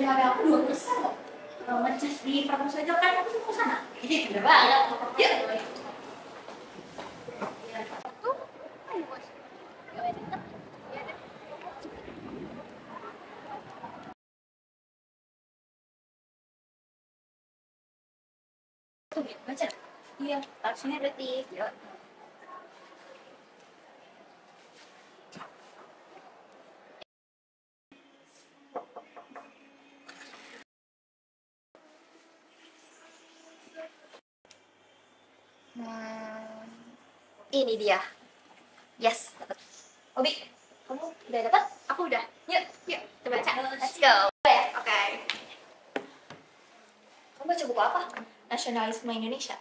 baterai HP aku 2% kok. Ngecas di perpus aja kan aku tuh ke sana. Ini bener banget. Yuk. Tuh, baca. Iya, taksinya berarti. Yuk. Ini dia. Yes, dapat. Obi, kamu udah dapat? Aku udah. Yuk, yuk, kita baca. Let's go. Ya, oke. Kamu baca buku apa? Nasionalisme Indonesia.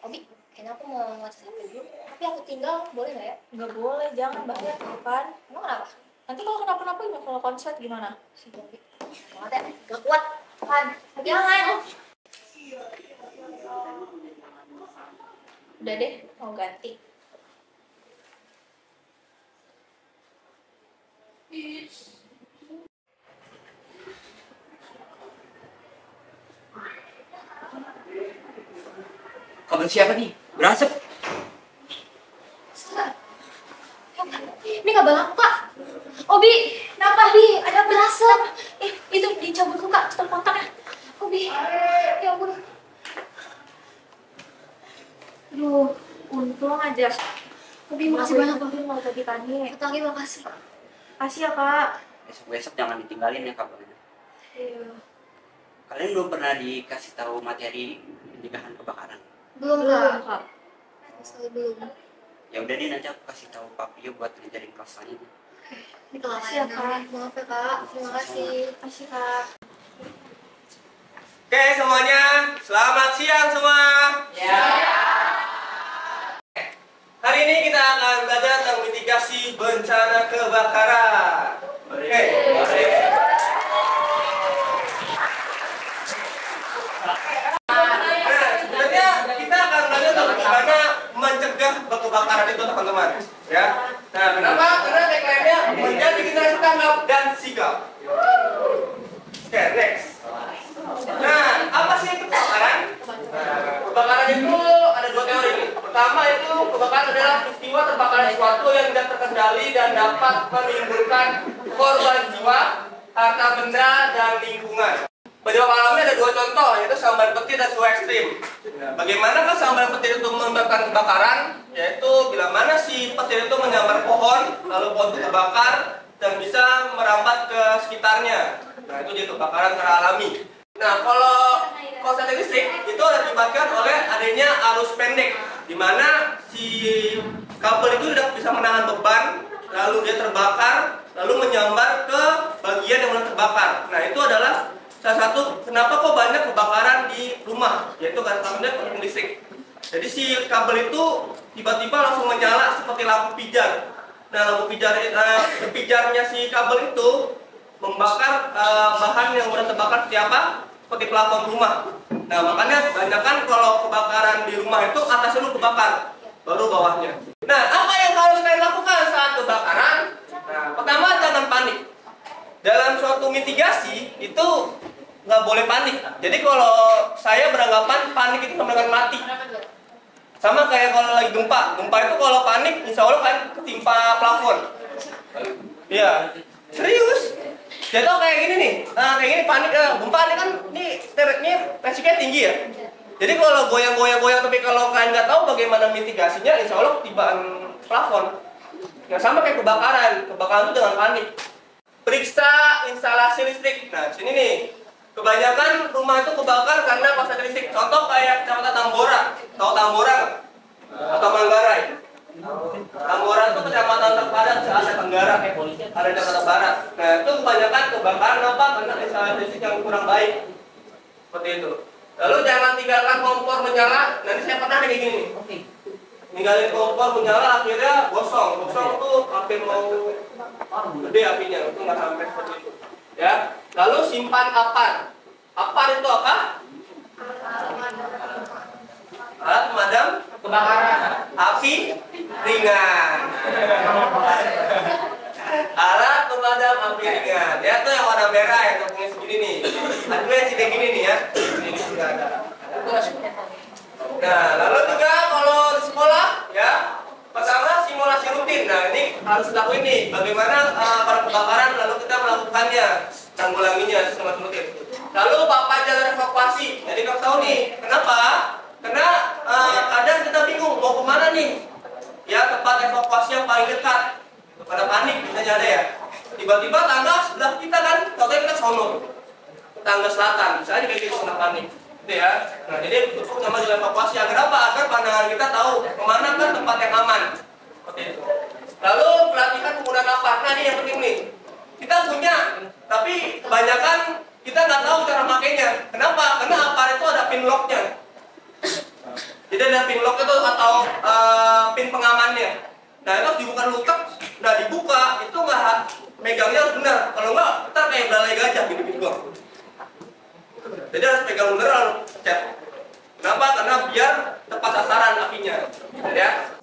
Obi, kayaknya aku mau WhatsApp dulu. Tapi aku tinggal, boleh nggak ya? Nggak boleh, jangan bahaya kan. Emang kenapa? Nanti kalau kenapa-napa ini kalau konslet gimana? Si Obi. Banget ya, gak kuat. Kan, jangan. Udah deh, mau ganti. Kabel siapa nih? Berasap. Ini kabel aku, Kak. Obi, kenapa? Obi, ada berasap. Itu dicabut tuh, Kak, stop kontaknya. Obi, ya ampun. Aduh, untung aja. Obi, makasih banyak, Obi. Mau pagi-pagi. Pagi, makasih. Kasih ya, Kak. Besok-besok jangan ditinggalin ya kabelnya. Iya. Kalian belum pernah dikasih tahu materi pencegahan kebakaran? Belum, Kak. Sekali belum. Ya udah deh, nanti aku kasih tahu Papio buat ngajarin kelas selanjutnya. Ini kelas Makasih ya, Kak. Maaf ya, Kak. Terima kasih. Kasih, Kak. Oke semuanya, selamat siang semua. Ya. Hari ini kita akan belajar tentang mitigasi bencana kebakaran. Oke. Nah, sebenarnya kita akan belajar tentang bagaimana mencegah kebakaran itu, teman-teman. Ya. Nah, kenapa? Karena tagline-nya menjadi generasi tanggap dan sigap. Oke, next. Nah, apa sih itu kebakaran? Kebakaran itu ada dua teori nih. Pertama itu kebakaran adalah peristiwa terbakarnya sesuatu yang tidak terkendali dan dapat menimbulkan korban jiwa, harta benda, dan lingkungan. Pada alamnya ada dua contoh, yaitu sambaran petir dan suhu ekstrim. Bagaimana kan sambaran petir itu menyebabkan kebakaran? Yaitu bila mana si petir itu menyambar pohon, lalu pohon itu terbakar dan bisa merambat ke sekitarnya. Nah, itu jadi kebakaran secara alami. Nah, kalau korsleting listrik itu diakibatkan oleh adanya arus pendek, di mana si kabel itu tidak bisa menahan beban, lalu dia terbakar, lalu menyambar ke bagian yang belum terbakar. Nah, itu adalah salah satu kenapa kok banyak kebakaran di rumah, yaitu karena korsleting listrik. Jadi si kabel itu tiba-tiba langsung menyala seperti lampu pijar. Nah, lampu pijar, pijarnya si kabel itu membakar bahan yang udah terbakar seperti apa? Seperti plafon rumah. Nah, makanya kebanyakan kalau kebakaran di rumah itu atasnya dulu kebakar, baru bawahnya. Nah, apa yang harus kalian lakukan saat kebakaran? Nah, pertama jangan panik. Dalam suatu mitigasi itu nggak boleh panik. Jadi kalau saya beranggapan panik itu sama dengan mati. Sama kayak kalau lagi gempa. Gempa itu kalau panik, insya Allah kan ketimpa plafon. Iya, serius. Jadi kayak gini nih, kayak gini panik, gempa nih kan, ini resikonya tinggi ya. Jadi kalau goyang-goyang, tapi kalau kalian nggak tahu bagaimana mitigasinya, insya Allah tibaan plafon. Yang sama kayak kebakaran itu dengan panik. Periksa instalasi listrik. Nah, sini nih, kebanyakan rumah itu kebakar karena korsleting listrik. Contoh kayak Kecamatan Tambora, tahu Tambora nggak? Atau Manggarai. Tambora itu kecamatan terpadat se Asia Tenggara, ada di Jakarta Barat. Nah, itu kebanyakan kebakaran apa? Karena instalasi listrik yang kurang baik. Seperti itu. Lalu jangan tinggalkan kompor menyala. Nanti saya pernah kayak gini nih. Ninggalin kompor menyala akhirnya gosong. Gosong tuh hampir mau gede apinya, itu nggak sampai seperti itu. Ya. Lalu simpan apar. Apar itu apa? Alat pemadam kebakaran. Api ringan. Alat pemadam lampu iringan. Ya tuh yang warna merah yang tepungnya segini nih. Ada yang segini gini nih ya. Ini sudah ada. Nah, lalu juga kalau di sekolah ya, pertama simulasi rutin. Nah, ini harus dilakuin nih. Bagaimana pada kebakaran lalu kita melakukannya, tanggulanginya sistematis rutin. Lalu papan jalur evakuasi. Jadi kamu tahu nih, kenapa? Karena kadang kita bingung mau kemana nih. Ya, tempat evakuasi yang paling dekat. Pada panik misalnya ada ya. Tiba-tiba tangga sebelah kita kan, contohnya kita sono. Tangga selatan, misalnya kayak gitu kena panik. Gitu ya. Nah, jadi untuk nama jalur evakuasi agar apa? Agar pandangan kita tahu kemana kan tempat yang aman. Seperti itu. Lalu pelatihan penggunaan apar. Nah, ini yang penting nih. Kita punya, tapi kebanyakan kita nggak tahu cara makainya. Kenapa? Karena apar itu ada pin locknya. Jadi ada pin lock itu atau pin pengamannya. Nah, itu harus dibuka dulu. Nah, dibuka itu nggak megangnya harus benar. Kalau nggak, ntar kayak belalai gajah gitu-gitu doang. Jadi harus pegang bener lalu pencet. Kenapa? Karena biar tepat sasaran apinya. Ya.